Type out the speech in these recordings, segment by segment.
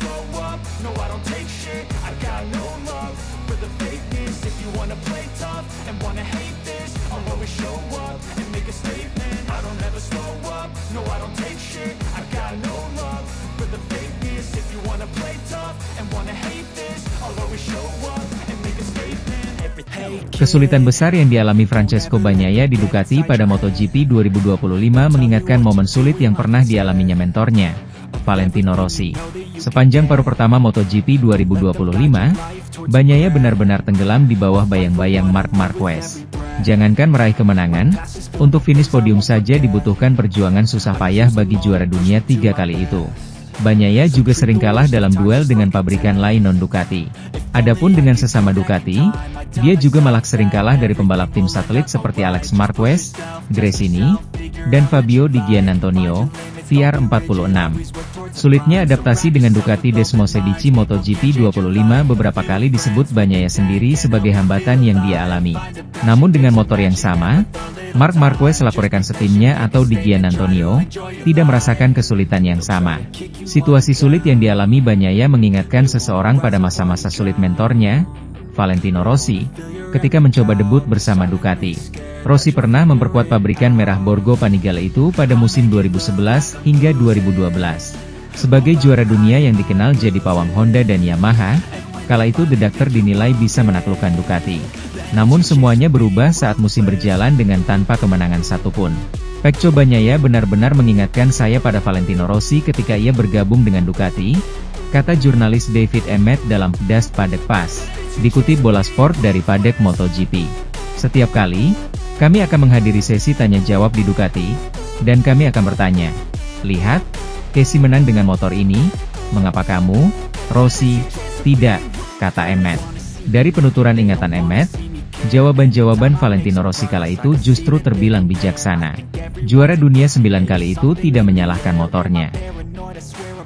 slow up, no I don't take shit, I got no love for the fakeness. If you wanna play tough and wanna hate this, I'll always show up and make a statement. I don't ever slow up, no I don't take shit, I got no love for the fakeness. If you wanna play tough and wanna hate this, I'll always show up and make a statement. Kesulitan besar yang dialami Francesco Bagnaia di Ducati pada MotoGP 2025 mengingatkan momen sulit yang pernah dialaminya mentornya, Valentino Rossi. Sepanjang paruh pertama MotoGP 2025, Bagnaia benar-benar tenggelam di bawah bayang-bayang Marc Marquez. Jangankan meraih kemenangan, untuk finish podium saja dibutuhkan perjuangan susah payah bagi juara dunia 3 kali itu. Bagnaia juga sering kalah dalam duel dengan pabrikan lain non-Ducati. Adapun dengan sesama Ducati, dia juga malah sering kalah dari pembalap tim satelit seperti Alex Marquez, Gresini, dan Fabio Di Giannantonio, VR46. Sulitnya adaptasi dengan Ducati Desmosedici MotoGP 25 beberapa kali disebut Bagnaia sendiri sebagai hambatan yang dia alami. Namun dengan motor yang sama, Marc Marquez selaku rekan setimnya atau Di Giannantonio, tidak merasakan kesulitan yang sama. Situasi sulit yang dialami Bagnaia mengingatkan seseorang pada masa-masa sulit mentornya, Valentino Rossi, ketika mencoba debut bersama Ducati. Rossi pernah memperkuat pabrikan merah Borgo Panigale itu pada musim 2011 hingga 2012. Sebagai juara dunia yang dikenal jadi pawang Honda dan Yamaha, kala itu The Doctor dinilai bisa menaklukkan Ducati. Namun semuanya berubah saat musim berjalan dengan tanpa kemenangan satupun. Pecco Bagnaia benar-benar mengingatkan saya pada Valentino Rossi ketika ia bergabung dengan Ducati, kata jurnalis David Emmett dalam Das Paddock Pass, dikutip Bola Sport dari Paddock MotoGP. Setiap kali, kami akan menghadiri sesi tanya-jawab di Ducati, dan kami akan bertanya, lihat, Casey menang dengan motor ini, mengapa kamu, Rossi, tidak, kata Emmett. Dari penuturan ingatan Emmett, jawaban-jawaban Valentino Rossi kala itu justru terbilang bijaksana. Juara dunia 9 kali itu tidak menyalahkan motornya.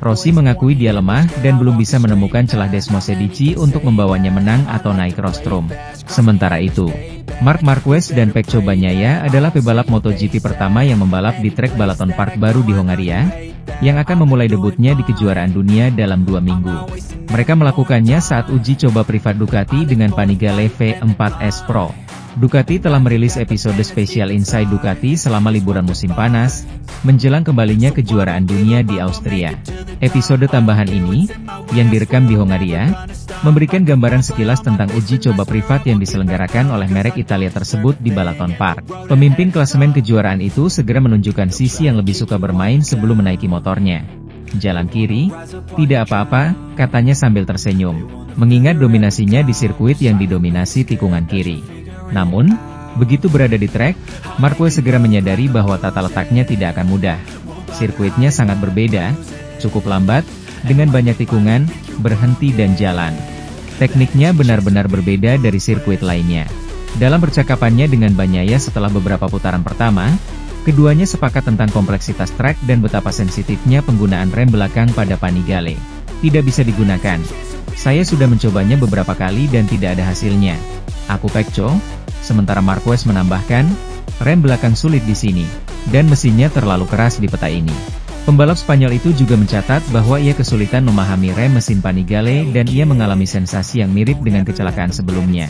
Rossi mengakui dia lemah dan belum bisa menemukan celah Desmosedici untuk membawanya menang atau naik rostrum. Sementara itu, Marc Marquez dan Pecco Bagnaia adalah pebalap MotoGP pertama yang membalap di trek Balaton Park baru di Hongaria, yang akan memulai debutnya di kejuaraan dunia dalam 2 minggu. Mereka melakukannya saat uji coba privat Ducati dengan Panigale V4S Pro. Ducati telah merilis episode spesial Inside Ducati selama liburan musim panas, menjelang kembalinya kejuaraan dunia di Austria. Episode tambahan ini, yang direkam di Hongaria, memberikan gambaran sekilas tentang uji coba privat yang diselenggarakan oleh merek Italia tersebut di Balaton Park. Pemimpin klasemen kejuaraan itu segera menunjukkan sisi yang lebih suka bermain sebelum menaiki motornya. Jalan kiri, tidak apa-apa, katanya sambil tersenyum, mengingat dominasinya di sirkuit yang didominasi tikungan kiri. Namun, begitu berada di trek, Marquez segera menyadari bahwa tata letaknya tidak akan mudah. Sirkuitnya sangat berbeda, cukup lambat, dengan banyak tikungan, berhenti dan jalan. Tekniknya benar-benar berbeda dari sirkuit lainnya. Dalam percakapannya dengan Bagnaia setelah beberapa putaran pertama, keduanya sepakat tentang kompleksitas trek dan betapa sensitifnya penggunaan rem belakang pada Panigale. Tidak bisa digunakan. Saya sudah mencobanya beberapa kali dan tidak ada hasilnya. Aku Pecco, sementara Marquez menambahkan, rem belakang sulit di sini, dan mesinnya terlalu keras di peta ini. Pembalap Spanyol itu juga mencatat bahwa ia kesulitan memahami rem mesin Panigale dan ia mengalami sensasi yang mirip dengan kecelakaan sebelumnya.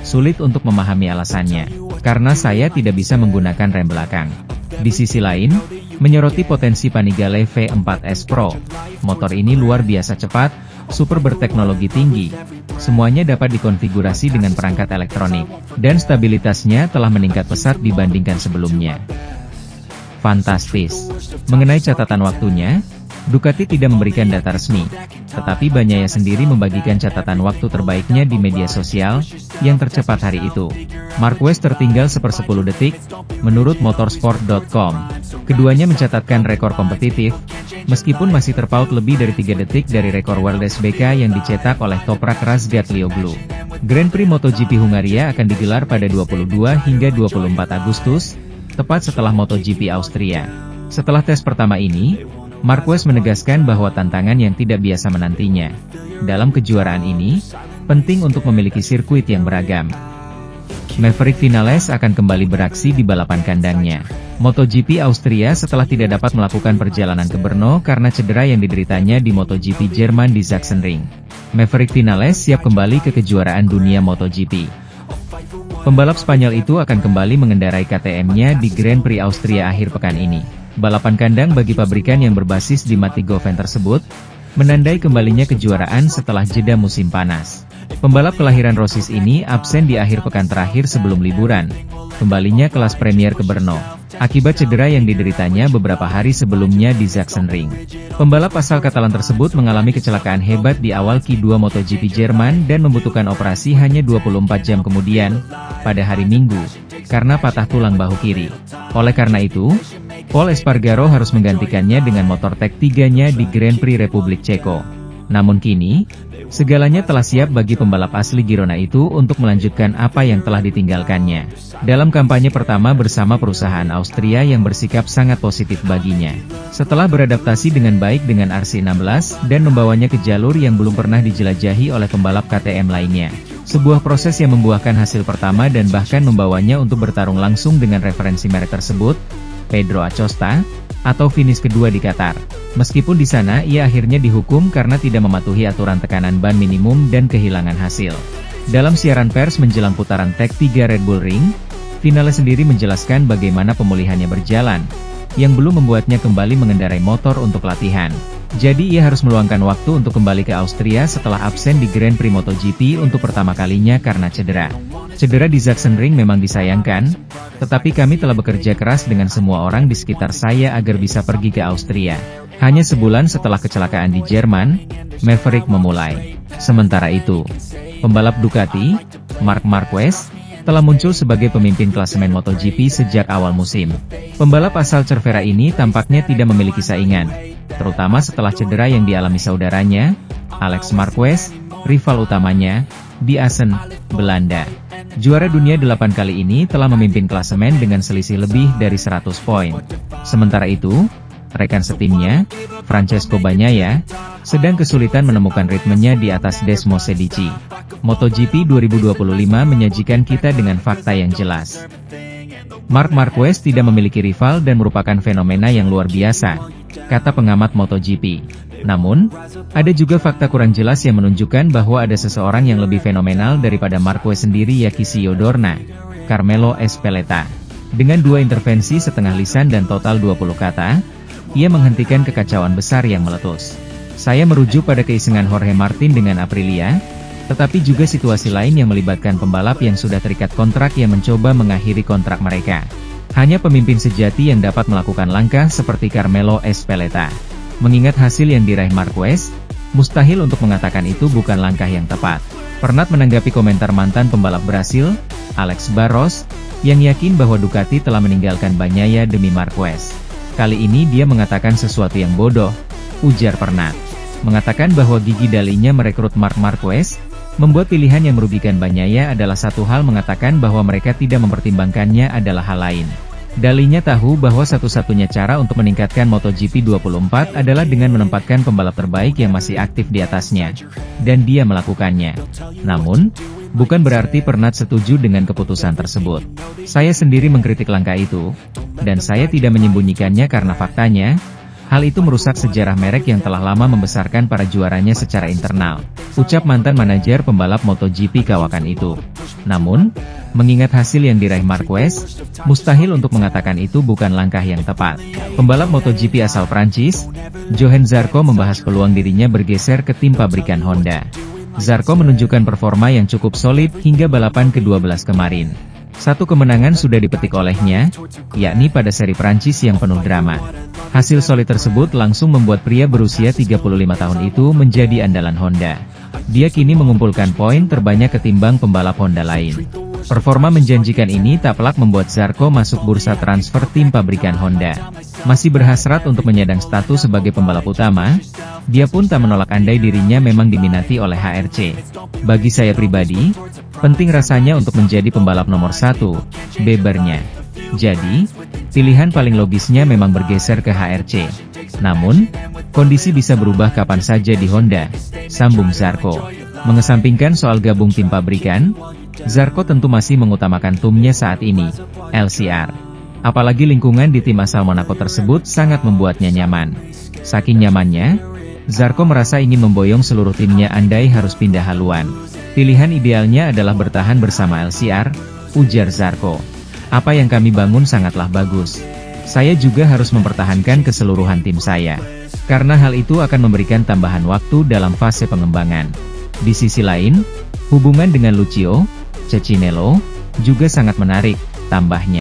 Sulit untuk memahami alasannya, karena saya tidak bisa menggunakan rem belakang. Di sisi lain, menyoroti potensi Panigale V4S Pro. Motor ini luar biasa cepat, super berteknologi tinggi. Semuanya dapat dikonfigurasi dengan perangkat elektronik, dan stabilitasnya telah meningkat pesat dibandingkan sebelumnya. Fantastis. Mengenai catatan waktunya, Ducati tidak memberikan data resmi, tetapi Bagnaia sendiri membagikan catatan waktu terbaiknya di media sosial, yang tercepat hari itu. Marquez tertinggal 1/10 detik, menurut motorsport.com. Keduanya mencatatkan rekor kompetitif, meskipun masih terpaut lebih dari 3 detik dari rekor World SBK yang dicetak oleh Toprak Razgatlioglu. Grand Prix MotoGP Hungaria akan digelar pada 22 hingga 24 Agustus, tepat setelah MotoGP Austria. Setelah tes pertama ini, Marquez menegaskan bahwa tantangan yang tidak biasa menantinya. Dalam kejuaraan ini, penting untuk memiliki sirkuit yang beragam. Maverick Vinales akan kembali beraksi di balapan kandangnya. MotoGP Austria setelah tidak dapat melakukan perjalanan ke Brno karena cedera yang dideritanya di MotoGP Jerman di Sachsenring. Maverick Vinales siap kembali ke kejuaraan dunia MotoGP. Pembalap Spanyol itu akan kembali mengendarai KTM-nya di Grand Prix Austria akhir pekan ini. Balapan kandang bagi pabrikan yang berbasis di Mattighofen tersebut menandai kembalinya kejuaraan setelah jeda musim panas. Pembalap kelahiran Rossis ini absen di akhir pekan terakhir sebelum liburan. Kembalinya kelas Premier ke Brno, akibat cedera yang dideritanya beberapa hari sebelumnya di Sachsenring. Pembalap asal Katalan tersebut mengalami kecelakaan hebat di awal Q2 MotoGP Jerman dan membutuhkan operasi hanya 24 jam kemudian, pada hari Minggu, karena patah tulang bahu kiri. Oleh karena itu, Pol Espargaro harus menggantikannya dengan motor Tech 3-nya di Grand Prix Republik Ceko. Namun kini, segalanya telah siap bagi pembalap asli Girona itu untuk melanjutkan apa yang telah ditinggalkannya. Dalam kampanye pertama bersama perusahaan Austria yang bersikap sangat positif baginya. Setelah beradaptasi dengan baik dengan RC16 dan membawanya ke jalur yang belum pernah dijelajahi oleh pembalap KTM lainnya. Sebuah proses yang membuahkan hasil pertama dan bahkan membawanya untuk bertarung langsung dengan referensi merek tersebut, Pedro Acosta, atau finish kedua di Qatar. Meskipun di sana ia akhirnya dihukum karena tidak mematuhi aturan tekanan ban minimum dan kehilangan hasil. Dalam siaran pers menjelang putaran Tech 3 Red Bull Ring, Vinales sendiri menjelaskan bagaimana pemulihannya berjalan, yang belum membuatnya kembali mengendarai motor untuk latihan. Jadi ia harus meluangkan waktu untuk kembali ke Austria setelah absen di Grand Prix MotoGP untuk pertama kalinya karena cedera. Cedera di Sachsenring memang disayangkan, tetapi kami telah bekerja keras dengan semua orang di sekitar saya agar bisa pergi ke Austria. Hanya sebulan setelah kecelakaan di Jerman, Maverick memulai. Sementara itu, pembalap Ducati, Marc Marquez, telah muncul sebagai pemimpin klasemen MotoGP sejak awal musim. Pembalap asal Cervera ini tampaknya tidak memiliki saingan, terutama setelah cedera yang dialami saudaranya, Alex Marquez, rival utamanya, di Assen, Belanda. Juara dunia 8 kali ini telah memimpin klasemen dengan selisih lebih dari 100 poin. Sementara itu, rekan setimnya, Francesco Bagnaia, sedang kesulitan menemukan ritmenya di atas Desmo Sedici. MotoGP 2025 menyajikan kita dengan fakta yang jelas. Marc Marquez tidak memiliki rival dan merupakan fenomena yang luar biasa, kata pengamat MotoGP. Namun, ada juga fakta kurang jelas yang menunjukkan bahwa ada seseorang yang lebih fenomenal daripada Marquez sendiri, yakni Dorna, Carmelo Ezpeleta. Dengan 2 intervensi setengah lisan dan total 20 kata, ia menghentikan kekacauan besar yang meletus. Saya merujuk pada keisengan Jorge Martin dengan Aprilia, tetapi juga situasi lain yang melibatkan pembalap yang sudah terikat kontrak yang mencoba mengakhiri kontrak mereka. Hanya pemimpin sejati yang dapat melakukan langkah seperti Carmelo Ezpeleta. Mengingat hasil yang diraih Marquez, mustahil untuk mengatakan itu bukan langkah yang tepat. Pernat menanggapi komentar mantan pembalap Brasil, Alex Barros, yang yakin bahwa Ducati telah meninggalkan Bagnaia demi Marquez. Kali ini dia mengatakan sesuatu yang bodoh, ujar Pernat. Mengatakan bahwa gigi dalinya merekrut Marc Marquez, membuat pilihan yang merugikan Bagnaia adalah satu hal, mengatakan bahwa mereka tidak mempertimbangkannya adalah hal lain. Dalinya tahu bahwa satu-satunya cara untuk meningkatkan MotoGP 24 adalah dengan menempatkan pembalap terbaik yang masih aktif di atasnya. Dan dia melakukannya. Namun, bukan berarti Pernat setuju dengan keputusan tersebut. Saya sendiri mengkritik langkah itu, dan saya tidak menyembunyikannya karena faktanya, hal itu merusak sejarah merek yang telah lama membesarkan para juaranya secara internal, ucap mantan manajer pembalap MotoGP kawakan itu. Namun, mengingat hasil yang diraih Marquez, mustahil untuk mengatakan itu bukan langkah yang tepat. Pembalap MotoGP asal Prancis, Johann Zarco, membahas peluang dirinya bergeser ke tim pabrikan Honda. Zarco menunjukkan performa yang cukup solid hingga balapan ke-12 kemarin. Satu kemenangan sudah dipetik olehnya, yakni pada seri Prancis yang penuh drama. Hasil solid tersebut langsung membuat pria berusia 35 tahun itu menjadi andalan Honda. Dia kini mengumpulkan poin terbanyak ketimbang pembalap Honda lain. Performa menjanjikan ini tak pelak membuat Zarco masuk bursa transfer tim pabrikan Honda. Masih berhasrat untuk menyandang status sebagai pembalap utama, dia pun tak menolak andai dirinya memang diminati oleh HRC. Bagi saya pribadi, penting rasanya untuk menjadi pembalap nomor 1, bebernya. Jadi, pilihan paling logisnya memang bergeser ke HRC. Namun, kondisi bisa berubah kapan saja di Honda, sambung Zarco. Mengesampingkan soal gabung tim pabrikan, Zarko tentu masih mengutamakan timnya saat ini, LCR. Apalagi lingkungan di tim asal Monaco tersebut sangat membuatnya nyaman. Saking nyamannya, Zarko merasa ingin memboyong seluruh timnya andai harus pindah haluan. Pilihan idealnya adalah bertahan bersama LCR, ujar Zarko. Apa yang kami bangun sangatlah bagus. Saya juga harus mempertahankan keseluruhan tim saya. Karena hal itu akan memberikan tambahan waktu dalam fase pengembangan. Di sisi lain, hubungan dengan Lucio Cecinello juga sangat menarik, tambahnya.